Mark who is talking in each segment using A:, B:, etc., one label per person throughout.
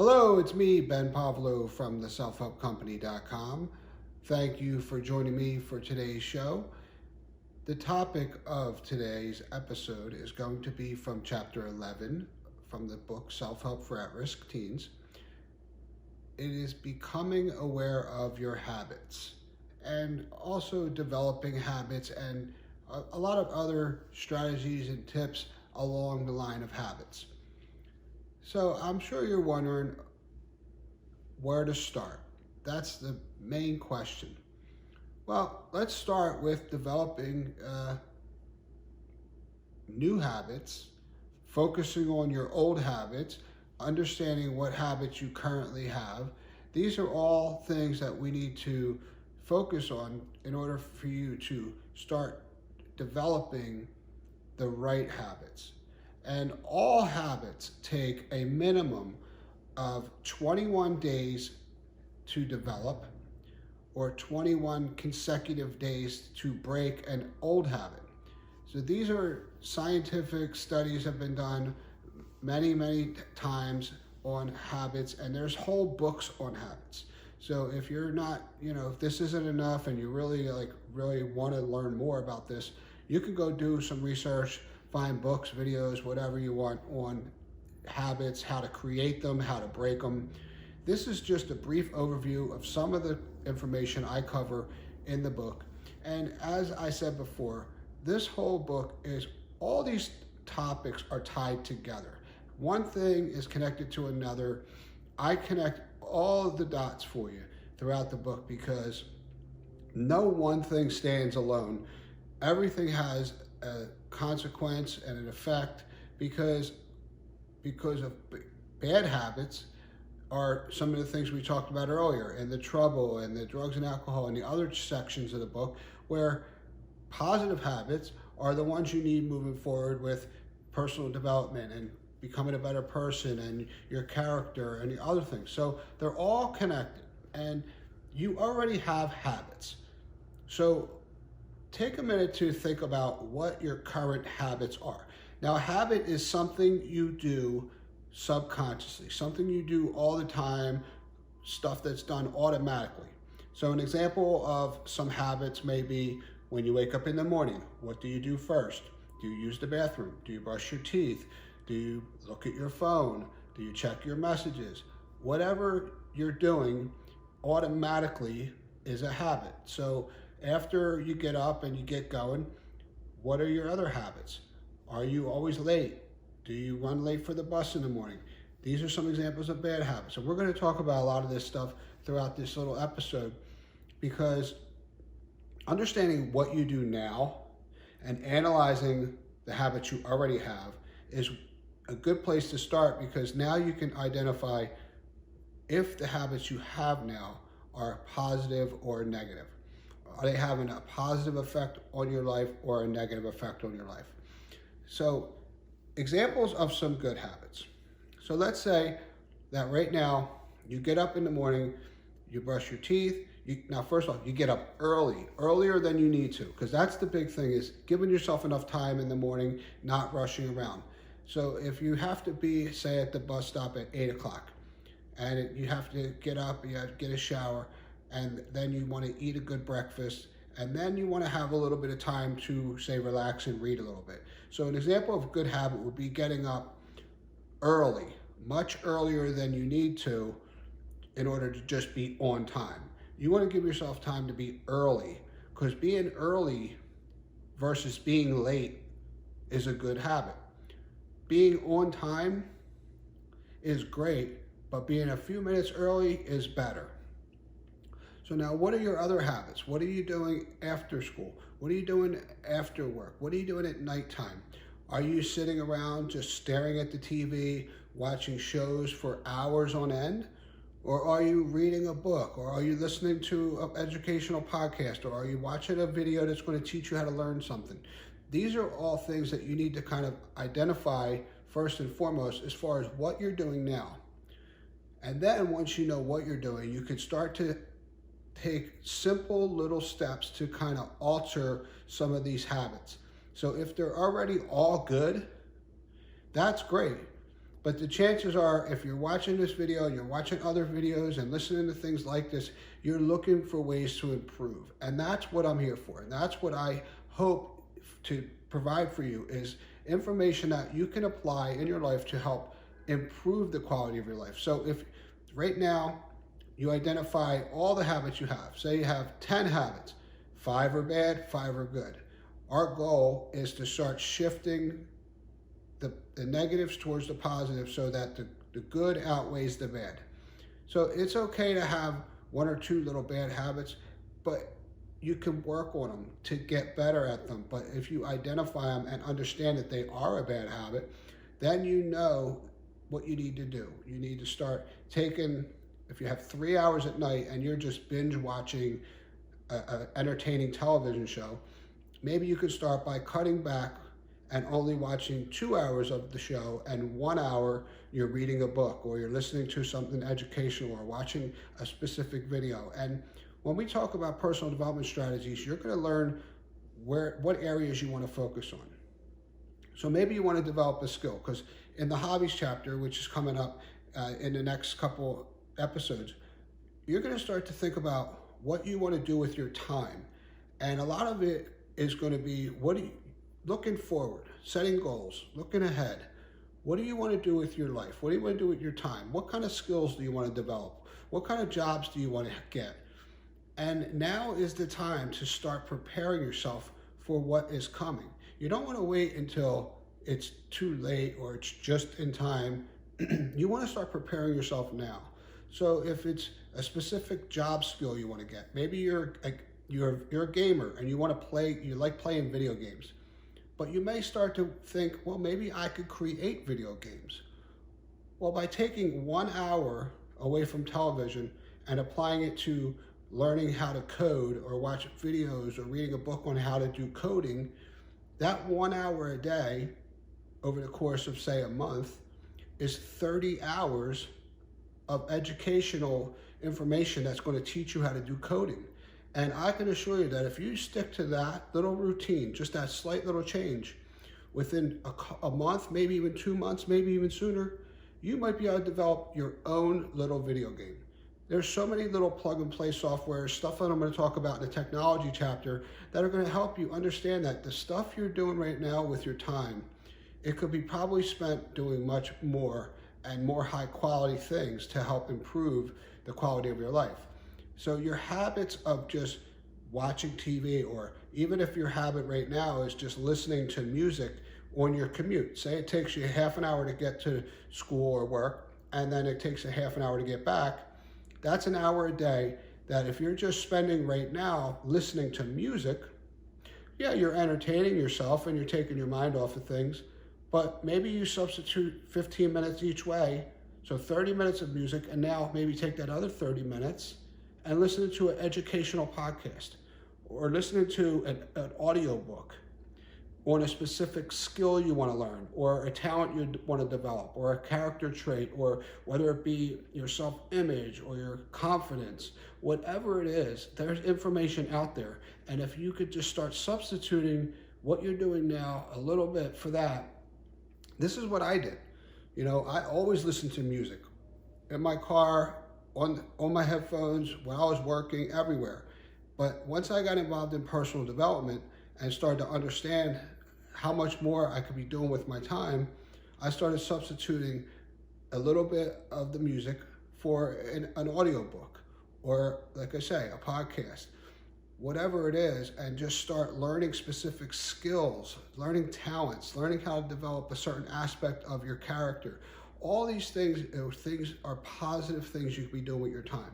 A: Hello, it's me, Ben Pavlo from theselfhelpcompany.com. Thank you for joining me for today's show. The topic of today's episode is going to be from chapter 11 from the book Self-Help for At-Risk Teens. It is becoming aware of your habits and also developing habits and a lot of other strategies and tips along the line of habits. So I'm sure you're wondering where to start. That's the main question. Well, let's start with developing new habits, focusing on your old habits, understanding what habits you currently have. These are all things that we need to focus on in order for you to start developing the right habits. And all habits take a minimum of 21 days to develop or 21 consecutive days to break an old habit. So these are scientific studies have been done many times on habits, and there's whole books on habits. So if you're not, if this isn't enough and you really want to learn more about this, you can go do some research, find books, videos, whatever you want on habits, how to create them, how to break them. This is just a brief overview of some of the information I cover in the book. And as I said before, this whole book is all these topics are tied together. One thing is connected to another. I connect all of the dots for you throughout the book because no one thing stands alone. Everything has a consequence and an effect because of bad habits are some of the things we talked about earlier, and the trouble and the drugs and alcohol and the other sections of the book, where positive habits are the ones you need moving forward with personal development and becoming a better person and your character and the other things. So they're all connected, and you already have habits. So take a minute to think about what your current habits are. Now, a habit is something you do subconsciously, something you do all the time, stuff that's done automatically. So an example of some habits may be when you wake up in the morning, what do you do first? Do you use the bathroom? Do you brush your teeth? Do you look at your phone? Do you check your messages? Whatever you're doing automatically is a habit. So after you get up and you get going, what are your other habits? Are you always late? Do you run late for the bus in the morning? These are some examples of bad habits. And we're going to talk about a lot of this stuff throughout this little episode, because understanding what you do now and analyzing the habits you already have is a good place to start, because now you can identify if the habits you have now are positive or negative. Are they having a positive effect on your life or a negative effect on your life? So examples of some good habits. So let's say that right now you get up in the morning, you brush your teeth. Now, first off, you get up earlier than you need to, because that's the big thing, is giving yourself enough time in the morning, not rushing around. So if you have to be, say, at the bus stop at 8 o'clock, and you have to get up, you have to get a shower, and then you want to eat a good breakfast, and then you want to have a little bit of time to, say, relax and read a little bit. So an example of a good habit would be getting up early, much earlier than you need to, in order to just be on time. You want to give yourself time to be early, because being early versus being late is a good habit. Being on time is great, but being a few minutes early is better. So now, what are your other habits? What are you doing after school? What are you doing after work? What are you doing at nighttime? Are you sitting around just staring at the TV, watching shows for hours on end? Or are you reading a book? Or are you listening to an educational podcast? Or are you watching a video that's going to teach you how to learn something? These are all things that you need to kind of identify first and foremost as far as what you're doing now. And then once you know what you're doing, you can start to take simple little steps to kind of alter some of these habits. So if they're already all good, that's great. But the chances are, if you're watching this video, you're watching other videos and listening to things like this, you're looking for ways to improve. And that's what I'm here for. And that's what I hope to provide for you, is information that you can apply in your life to help improve the quality of your life. So if right now you identify all the habits you have, say you have 10 habits, 5 are bad, 5 are good. Our goal is to start shifting the negatives towards the positive so that the good outweighs the bad. So it's okay to have 1 or 2 little bad habits, but you can work on them to get better at them. But if you identify them and understand that they are a bad habit, then you know what you need to do. You need to start taking, if you have 3 hours at night and you're just binge watching an entertaining television show, maybe you could start by cutting back and only watching 2 hours of the show, and 1 hour you're reading a book or you're listening to something educational or watching a specific video. And when we talk about personal development strategies, you're going to learn what areas you want to focus on. So maybe you want to develop a skill, because in the hobbies chapter, which is coming up in the next couple episodes, you're going to start to think about what you want to do with your time. And a lot of it is going to be looking forward, setting goals, looking ahead. What do you want to do with your life? What do you want to do with your time? What kind of skills do you want to develop? What kind of jobs do you want to get? And now is the time to start preparing yourself for what is coming. You don't want to wait until it's too late or it's just in time. You want to start preparing yourself now. So if it's a specific job skill you want to get, maybe you're a gamer and you want to play, you like playing video games. But you may start to think, well, maybe I could create video games. Well, by taking 1 hour away from television and applying it to learning how to code or watch videos or reading a book on how to do coding, that 1 hour a day over the course of, say, a month is 30 hours of educational information that's going to teach you how to do coding. And I can assure you that if you stick to that little routine, just that slight little change, within a month, maybe even 2 months, maybe even sooner, you might be able to develop your own little video game. There's so many little plug and play software, stuff that I'm going to talk about in the technology chapter, that are going to help you understand that the stuff you're doing right now with your time, it could be probably spent doing much more and more high quality things to help improve the quality of your life. So your habits of just watching TV, or even if your habit right now is just listening to music on your commute, say it takes you half an hour to get to school or work, and then it takes a half an hour to get back, that's an hour a day that if you're just spending right now listening to music, yeah, you're entertaining yourself and you're taking your mind off of things, but maybe you substitute 15 minutes each way, so 30 minutes of music, and now maybe take that other 30 minutes and listen to an educational podcast, or listening to an audio book on a specific skill you want to learn, or a talent you want to develop, or a character trait, or whether it be your self-image or your confidence, whatever it is, there's information out there. And if you could just start substituting what you're doing now a little bit for that, this is what I did. You know, I always listened to music in my car, on my headphones, when I was working, everywhere. But once I got involved in personal development and started to understand how much more I could be doing with my time, I started substituting a little bit of the music for an audiobook, or like I say, a podcast, whatever it is, and just start learning specific skills, learning talents, learning how to develop a certain aspect of your character. All these things are positive things you can be doing with your time.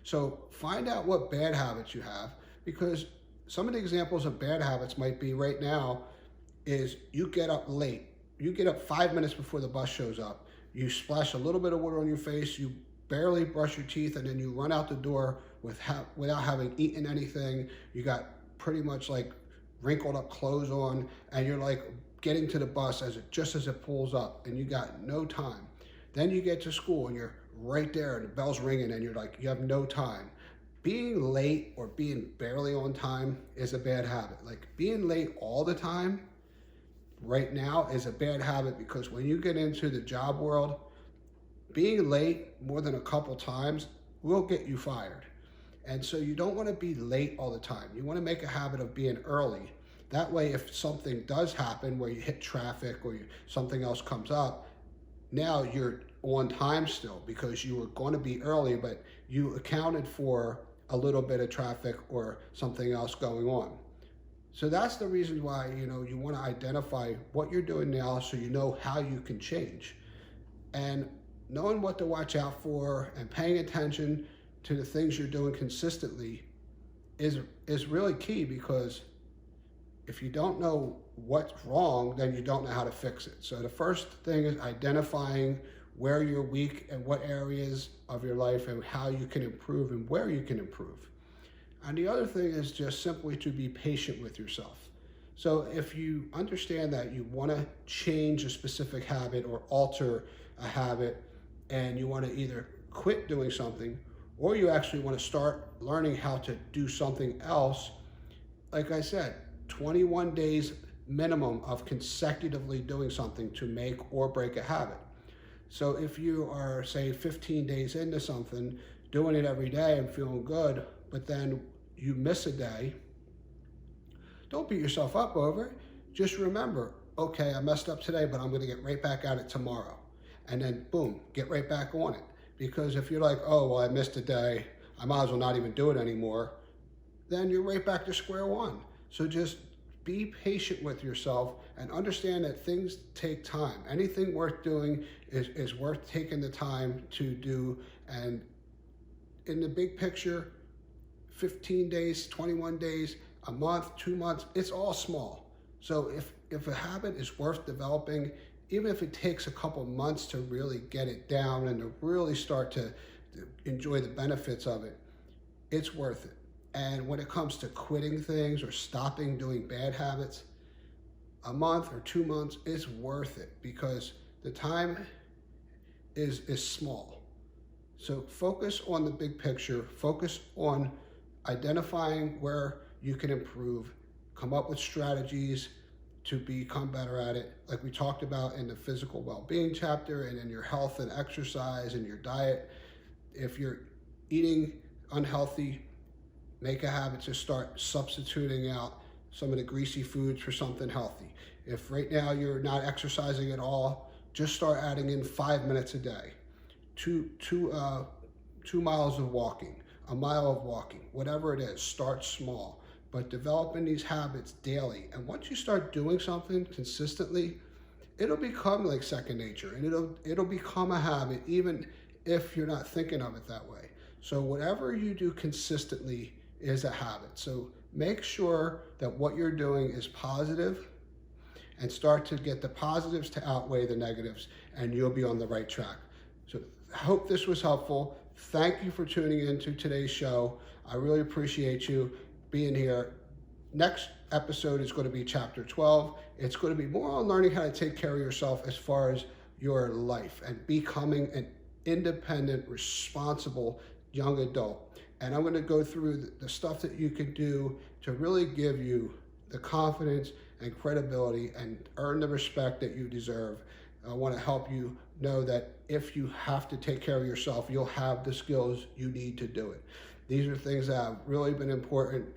A: So find out what bad habits you have, because some of the examples of bad habits might be right now is you get up late. You get up 5 minutes before the bus shows up. You splash a little bit of water on your face. You barely brush your teeth, and then you run out the door without having eaten anything. You got pretty much like wrinkled up clothes on, and you're like getting to the bus just as it pulls up, and you got no time. Then you get to school and you're right there and the bell's ringing and you're like, you have no time. Being late or being barely on time is a bad habit. Like being late all the time, right now is a bad habit, because when you get into the job world, being late more than a couple times will get you fired. And so you don't want to be late all the time. You want to make a habit of being early. That way, if something does happen where you hit traffic or something else comes up, now you're on time still, because you were going to be early, but you accounted for a little bit of traffic or something else going on. So that's the reason why, you want to identify what you're doing now so you know how you can change. And knowing what to watch out for and paying attention to the things you're doing consistently is really key, because if you don't know what's wrong, then you don't know how to fix it. So the first thing is identifying where you're weak and what areas of your life and how you can improve and where you can improve. And the other thing is just simply to be patient with yourself. So if you understand that you want to change a specific habit or alter a habit, and you want to either quit doing something, or you actually want to start learning how to do something else, like I said, 21 days minimum of consecutively doing something to make or break a habit. So if you are, say, 15 days into something, doing it every day and feeling good, but then you miss a day, don't beat yourself up over it. Just remember, okay, I messed up today, but I'm going to get right back at it tomorrow. And then boom, get right back on it. Because if you're like, oh, well, I missed a day, I might as well not even do it anymore, then you're right back to square one. So just be patient with yourself and understand that things take time. Anything worth doing is worth taking the time to do. And in the big picture, 15 days, 21 days, a month, 2 months, it's all small. So if a habit is worth developing, even if it takes a couple months to really get it down and to really start to enjoy the benefits of it, it's worth it. And when it comes to quitting things or stopping doing bad habits, a month or 2 months is worth it, because the time is small. So focus on the big picture, focus on identifying where you can improve, come up with strategies to become better at it, like we talked about in the physical well-being chapter, and in your health and exercise and your diet. If you're eating unhealthy, make a habit to start substituting out some of the greasy foods for something healthy. If right now you're not exercising at all, just start adding in 5 minutes a day, 2 miles of walking, a mile of walking, whatever it is. Start small, but developing these habits daily. And once you start doing something consistently, it'll become like second nature, and it'll become a habit, even if you're not thinking of it that way. So whatever you do consistently is a habit. So make sure that what you're doing is positive, and start to get the positives to outweigh the negatives, and you'll be on the right track. So I hope this was helpful. Thank you for tuning into today's show. I really appreciate you being here. Next episode is going to be chapter 12. It's going to be more on learning how to take care of yourself as far as your life and becoming an independent, responsible young adult. And I'm going to go through the stuff that you can do to really give you the confidence and credibility and earn the respect that you deserve. I want to help you know that if you have to take care of yourself, you'll have the skills you need to do it. These are things that have really been important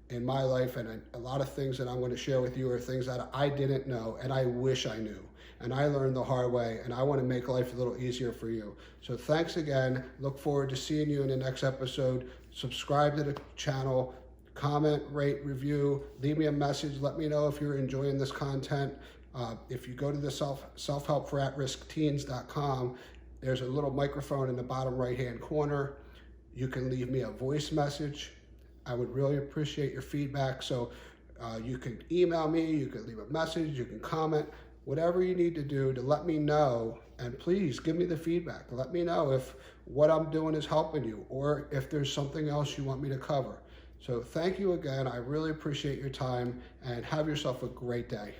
A: in my life, and a lot of things that I'm going to share with you are things that I didn't know and I wish I knew. And I learned the hard way, and I want to make life a little easier for you. So thanks again. Look forward to seeing you in the next episode. Subscribe to the channel, comment, rate, review, leave me a message. Let me know if you're enjoying this content. If you go to the selfhelpforatrisktteens.com, there's a little microphone in the bottom right-hand corner. You can leave me a voice message. I would really appreciate your feedback. So you can email me, you can leave a message, you can comment, whatever you need to do to let me know. And please give me the feedback. Let me know if what I'm doing is helping you, or if there's something else you want me to cover. So thank you again. I really appreciate your time, and have yourself a great day.